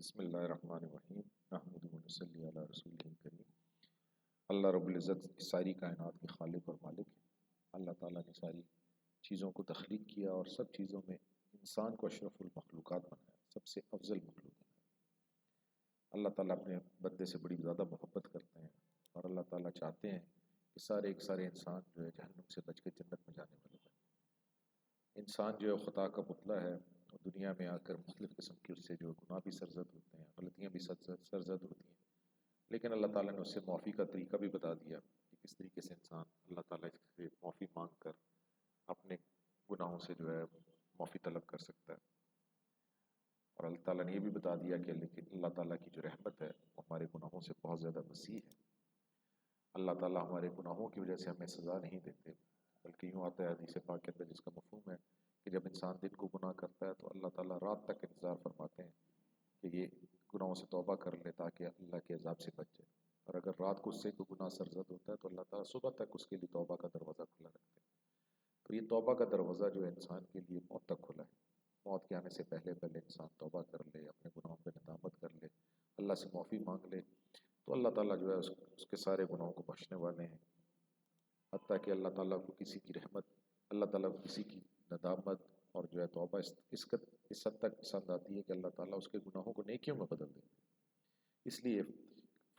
بسم اللہ الرحمن الرحیم نحمد و نصلی علی رسول کریم۔ اللہ رب العزت ساری کائنات کے خالق اور مالک ہے۔ اللہ تعالیٰ نے ساری چیزوں کو تخلیق کیا اور سب چیزوں میں انسان کو اشرف المخلوقات بنایا، سب سے افضل مخلوق بنایا۔ اللہ تعالیٰ اپنے بندے سے بڑی زیادہ محبت کرتے ہیں اور اللہ تعالیٰ چاہتے ہیں کہ سارے انسان جو ہے جہنم سے بچ کے جنت میں جانے والے بنے۔ انسان جو ہے خطا کا پتلا ہے، اور دنیا میں آ کر مختلف قسم کے اس سے جو گناہ بھی سرزد ہوتے ہیں، غلطیاں بھی سرزد ہوتی ہیں، لیکن اللہ تعالیٰ نے اس سے معافی کا طریقہ بھی بتا دیا کہ کس طریقے سے انسان اللہ تعالیٰ سے معافی مانگ کر اپنے گناہوں سے جو ہے معافی طلب کر سکتا ہے۔ اور اللہ تعالیٰ نے یہ بھی بتا دیا کہ لیکن اللہ تعالیٰ کی جو رحمت ہے وہ ہمارے گناہوں سے بہت زیادہ وسیع ہے۔ اللہ تعالیٰ ہمارے گناہوں کی وجہ سے ہمیں سزا نہیں دیتے، بلکہ یوں آتا ہے حدیث پاک کے اندر جس کا مفہوم ہے کہ جب انسان دن کو گناہ کرتا ہے تو اللہ تعالیٰ رات تک انتظار فرماتے ہیں کہ یہ گناہوں سے توبہ کر لے تاکہ اللہ کے عذاب سے بچ جائے، اور اگر رات کو اس سے کوئی گناہ سرزد ہوتا ہے تو اللہ تعالیٰ صبح تک اس کے لیے توبہ کا دروازہ کھلا رکھتے ہیں۔ تو یہ توبہ کا دروازہ جو ہے انسان کے لیے موت تک کھلا ہے۔ موت کے آنے سے پہلے انسان توبہ کر لے، اپنے گناہوں پہ ندامت کر لے، اللہ سے معافی مانگ لے، تو اللہ تعالیٰ جو ہے اس کے سارے گناہوں کو بخشنے والے ہیں۔ حتیٰ کہ اللہ تعالیٰ کو کسی کی رحمت، اللہ تعالیٰ کو کسی کی ندامت اور جو ہے توبہ اس حد تک پسند آتی ہے کہ اللہ تعالیٰ اس کے گناہوں کو نیکیوں میں بدل دیتے ہیں۔ اس لیے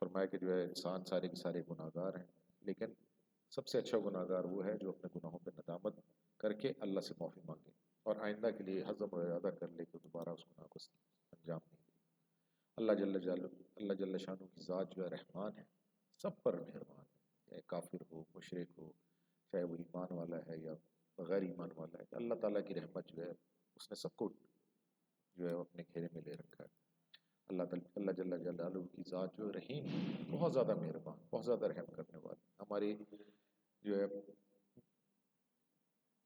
فرمایا کہ جو ہے انسان سارے کے سارے گناہ گار ہیں، لیکن سب سے اچھا گناہ گار وہ ہے جو اپنے گناہوں پہ ندامت کر کے اللہ سے معافی مانگے اور آئندہ کے لیے حزم و ارادہ کر لے کہ دوبارہ اس گناہ کو انجام نہیں دے۔ اللہ جل شانہ کی ذات جو ہے رحمان ہے، سب پر مہربان ہے، چاہے کافر ہو، مشرک ہو، چاہے وہ ایمان والا ہے یا بغیر ایمان والا ہے۔ اللہ تعالیٰ کی رحمت جو ہے اس نے سب کو جو ہے اپنے گھیرے میں لے رکھا ہے۔ اللہ جل جلالہ کی ذات جو رحیم، بہت زیادہ مہربان، بہت زیادہ رحم کرنے والا، ہماری جو ہے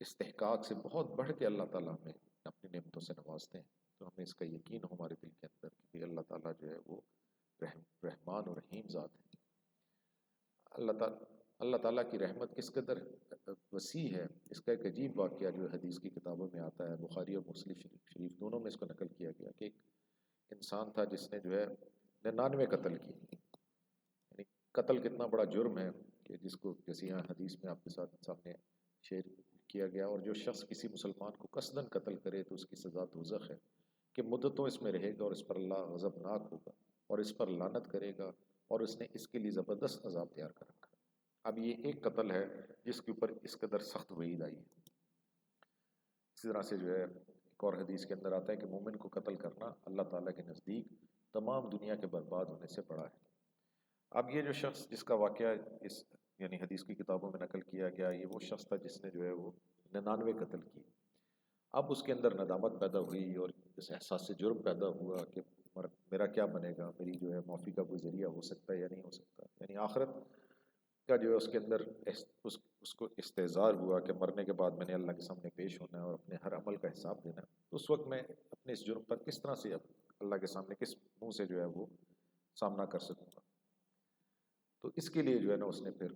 استحقاق سے بہت بڑھ کے اللہ تعالیٰ ہمیں اپنی نعمتوں سے نوازتے ہیں۔ تو ہمیں اس کا یقین ہو ہمارے دل کے اندر کہ اللہ تعالیٰ جو ہے وہ رحمان اور رحیم ذات ہے۔ اللہ تعالیٰ کی رحمت کس قدر وسیع ہے، اس کا ایک عجیب واقعہ جو حدیث کی کتابوں میں آتا ہے، بخاری اور مسلم شریف دونوں میں اس کو نقل کیا گیا کہ ایک انسان تھا جس نے جو ہے 99 قتل کی۔ یعنی قتل کتنا بڑا جرم ہے کہ جس کو جیسے یہاں حدیث میں آپ کے سامنے شیئر کیا گیا، اور جو شخص کسی مسلمان کو قصداً قتل کرے تو اس کی سزا دوزخ ہے کہ مدتوں اس میں رہے گا اور اس پر اللہ غضبناک ہوگا اور اس پر لعنت کرے گا، اور اس نے اس کے لیے زبردست عذاب تیار کر رکھا ہے۔ اب یہ ایک قتل ہے جس کے اوپر اس قدر سخت وعید آئی ہے۔ اسی طرح سے جو ہے ایک اور حدیث کے اندر آتا ہے کہ مومن کو قتل کرنا اللہ تعالیٰ کے نزدیک تمام دنیا کے برباد ہونے سے بڑا ہے۔ اب یہ جو شخص جس کا واقعہ اس یعنی حدیث کی کتابوں میں نقل کیا گیا، یہ وہ شخص تھا جس نے جو ہے وہ 99 قتل کی۔ اب اس کے اندر ندامت پیدا ہوئی اور اس احساس سے جرم پیدا ہوا کہ میرا کیا بنے گا، میری جو ہے معافی کا کوئی ذریعہ ہو سکتا ہے یا نہیں ہو سکتا۔ یعنی آخرت کا جو ہے اس کے اندر اس کو استحضار ہوا کہ مرنے کے بعد میں نے اللہ کے سامنے پیش ہونا ہے اور اپنے ہر عمل کا حساب دینا ہے، تو اس وقت میں اپنے اس جرم پر کس طرح سے اللہ کے سامنے کس منہ سے جو ہے وہ سامنا کر سکوں گا۔ تو اس کے لیے جو ہے نا اس نے پھر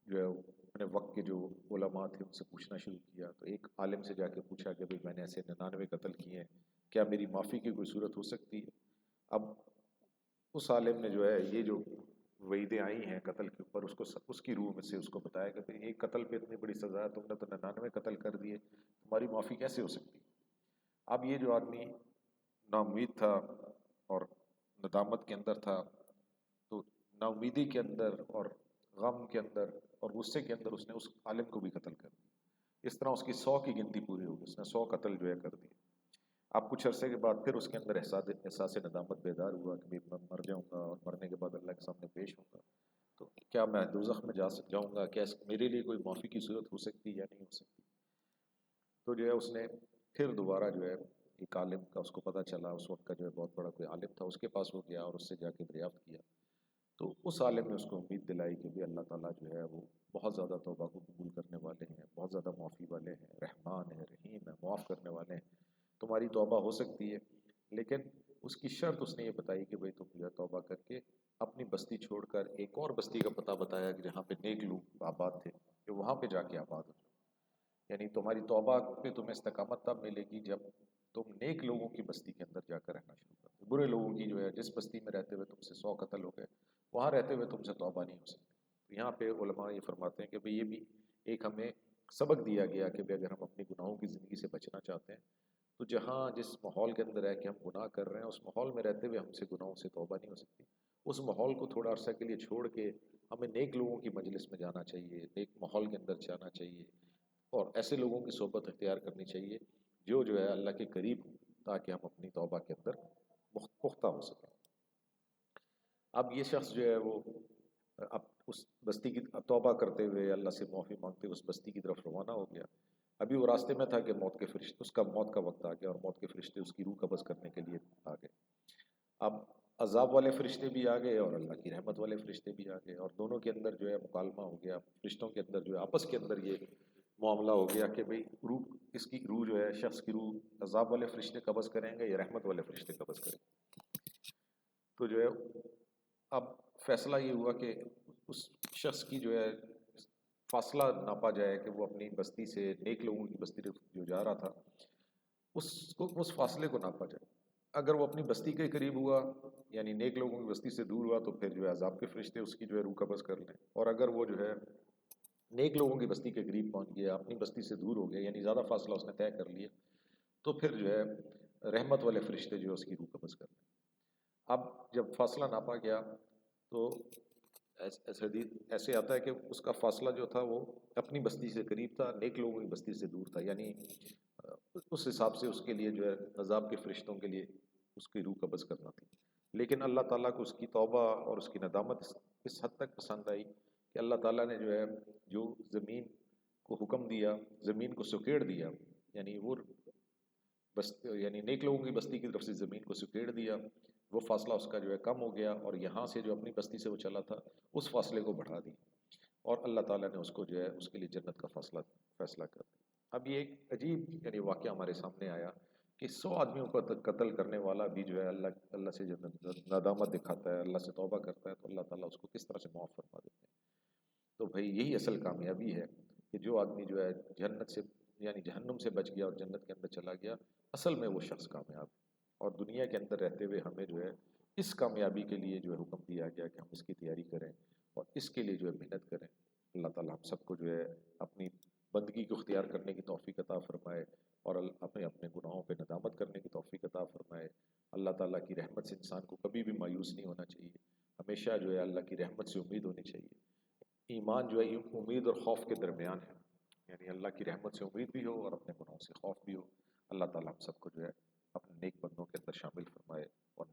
جو ہے اپنے وقت کے جو علماء تھے ان سے پوچھنا شروع کیا۔ تو ایک عالم سے جا کے پوچھا کہ بھئی میں نے ایسے 99 قتل کیے ہیں، کیا میری معافی کی کوئی صورت ہو سکتی ہے؟ اب اس عالم نے جو ہے یہ جو وعیدیں آئی ہیں قتل کے اوپر اس کی روح میں سے اس کو بتایا کہ بھئی ایک قتل پہ اتنی بڑی سزا ہے، تم نے تو 99 قتل کر دیے، تمہاری معافی کیسے ہو سکتی؟ اب یہ جو آدمی نا امید تھا اور ندامت کے اندر تھا، تو نا امیدی کے اندر اور غم کے اندر اور غصے کے اندر اس نے اس عالم کو بھی قتل کر دیا۔ اس طرح اس کی 100 کی گنتی پوری ہو گئی، اس نے 100 قتل جو ہے کر دیے۔ اب کچھ عرصے کے بعد پھر اس کے اندر احساس ندامت بیدار ہوا کہ میں مر جاؤں گا اور مرنے کے بعد اللہ کے سامنے پیش ہوں گا، تو کیا میں دوزخ میں جاؤں گا، کیا میرے لیے کوئی معافی کی صورت ہو سکتی یا نہیں ہو سکتی؟ تو جو ہے اس نے پھر دوبارہ جو ہے ایک عالم کا اس کو پتہ چلا، اس وقت کا جو ہے بہت بڑا کوئی عالم تھا، اس کے پاس وہ گیا اور اس سے جا کے دریافت کیا۔ تو اس عالم نے اس کو امید دلائی کہ بھی اللہ تعالیٰ جو ہے وہ بہت زیادہ توبہ کو قبول کرنے والے ہیں، بہت زیادہ معافی والے ہیں، رحمان ہے، رحیم ہے، معاف کرنے والے ہیں، تمہاری توبہ ہو سکتی ہے، لیکن اس کی شرط اس نے یہ بتائی کہ بھئی تم جو ہے توبہ کر کے اپنی بستی چھوڑ کر ایک اور بستی کا پتہ بتایا کہ جہاں پہ نیک لوگ آباد تھے، کہ وہاں پہ جا کے آباد ہو جاؤ۔ یعنی تمہاری توبہ پہ تمہیں استقامت تب ملے گی جب تم نیک لوگوں کی بستی کے اندر جا کر رہنا شروع کر دو۔ برے لوگوں کی جو ہے جس بستی میں رہتے ہوئے تم سے 100 قتل ہو گئے، وہاں رہتے ہوئے تم سے توبہ نہیں ہو سکتی۔ تو یہاں پہ علماء یہ فرماتے ہیں کہ بھئی یہ بھی ایک ہمیں سبق دیا گیا کہ بھئی اگر ہم اپنی گناہوں کی زندگی سے بچنا چاہتے ہیں تو جہاں جس ماحول کے اندر ہے کہ ہم گناہ کر رہے ہیں، اس ماحول میں رہتے ہوئے ہم سے گناہوں سے توبہ نہیں ہو سکتی۔ اس ماحول کو تھوڑا عرصہ کے لیے چھوڑ کے ہمیں نیک لوگوں کی مجلس میں جانا چاہیے، نیک ماحول کے اندر جانا چاہیے، اور ایسے لوگوں کی صحبت اختیار کرنی چاہیے جو ہے اللہ کے قریب ہوں، تاکہ ہم اپنی توبہ کے اندر پختہ ہو سکیں۔ اب یہ شخص جو ہے وہ اب اس بستی کی توبہ کرتے ہوئے اللہ سے معافی مانگتے ہوئے اس بستی کی طرف روانہ ہو گیا۔ ابھی وہ راستے میں تھا کہ موت کے فرشتے، اس کا موت کا وقت آ گیا اور موت کے فرشتے اس کی روح قبض کرنے کے لیے آ گئے۔ اب عذاب والے فرشتے بھی آ گئے اور اللہ کی رحمت والے فرشتے بھی آ گئے، اور دونوں کے اندر جو ہے مکالمہ ہو گیا، فرشتوں کے اندر جو ہے آپس کے اندر یہ معاملہ ہو گیا کہ بھئی روح، اس کی روح جو ہے، شخص کی روح عذاب والے فرشتے قبض کریں گے یا رحمت والے فرشتے قبض کریں گے۔ تو جو ہے اب فیصلہ یہ ہوا کہ اس شخص کی جو ہے فاصلہ ناپا جائے کہ وہ اپنی بستی سے نیک لوگوں کی بستی جو جا رہا تھا اس فاصلے کو ناپا جائے۔ اگر وہ اپنی بستی کے قریب ہوا، یعنی نیک لوگوں کی بستی سے دور ہوا، تو پھر جو ہے عذاب کے فرشتے اس کی جو ہے روح قبض کر لیں، اور اگر وہ جو ہے نیک لوگوں کی بستی کے قریب پہنچ گیا، اپنی بستی سے دور ہو گیا، یعنی زیادہ فاصلہ اس نے طے کر لیا، تو پھر جو ہے رحمت والے فرشتے جو ہے اس کی روح قبض کر لیں۔ اب جب فاصلہ ناپا گیا تو ایسے آتا ہے کہ اس کا فاصلہ جو تھا وہ اپنی بستی سے قریب تھا، نیک لوگوں کی بستی سے دور تھا، یعنی اس حساب سے اس کے لیے جو ہے عذاب کے فرشتوں کے لیے اس کی روح قبض کرنا تھی۔ لیکن اللہ تعالیٰ کو اس کی توبہ اور اس کی ندامت اس حد تک پسند آئی کہ اللہ تعالیٰ نے جو زمین کو حکم دیا، زمین کو سکیڑ دیا، یعنی یعنی نیک لوگوں کی بستی کی طرف سے زمین کو سکیڑ دیا، وہ فاصلہ اس کا جو ہے کم ہو گیا، اور یہاں سے جو اپنی بستی سے وہ چلا تھا اس فاصلے کو بڑھا دی، اور اللہ تعالیٰ نے اس کو جو ہے اس کے لیے جنت کا فیصلہ کر دیا۔ اب یہ ایک عجیب یعنی واقعہ ہمارے سامنے آیا کہ 100 آدمیوں کو قتل کرنے والا بھی جو ہے اللہ سے جو ندامت دکھاتا ہے، اللہ سے توبہ کرتا ہے، تو اللہ تعالیٰ اس کو کس طرح سے معاف فرما دیتے ہیں۔ تو بھائی یہی اصل کامیابی ہے کہ جو آدمی جو ہے جنت سے یعنی جہنم سے بچ گیا اور جنت کے اندر چلا گیا، اصل میں وہ شخص کامیاب ہے۔ اور دنیا کے اندر رہتے ہوئے ہمیں جو ہے اس کامیابی کے لیے جو ہے حکم دیا گیا کہ ہم اس کی تیاری کریں اور اس کے لیے جو ہے محنت کریں۔ اللہ تعالیٰ ہم سب کو جو ہے اپنی بندگی کو اختیار کرنے کی توفیق عطا فرمائے، اور اپنے گناہوں پہ ندامت کرنے کی توفیق عطا فرمائے۔ اللہ تعالیٰ کی رحمت سے انسان کو کبھی بھی مایوس نہیں ہونا چاہیے، ہمیشہ جو ہے اللہ کی رحمت سے امید ہونی چاہیے۔ ایمان جو ہے امید اور خوف کے درمیان ہے، یعنی اللہ کی رحمت سے امید بھی ہو اور اپنے گناہوں سے خوف بھی ہو۔ اللہ تعالیٰ ہم سب کو جو ہے اپنے نیک بندوں کے اندر شامل فرمائے اور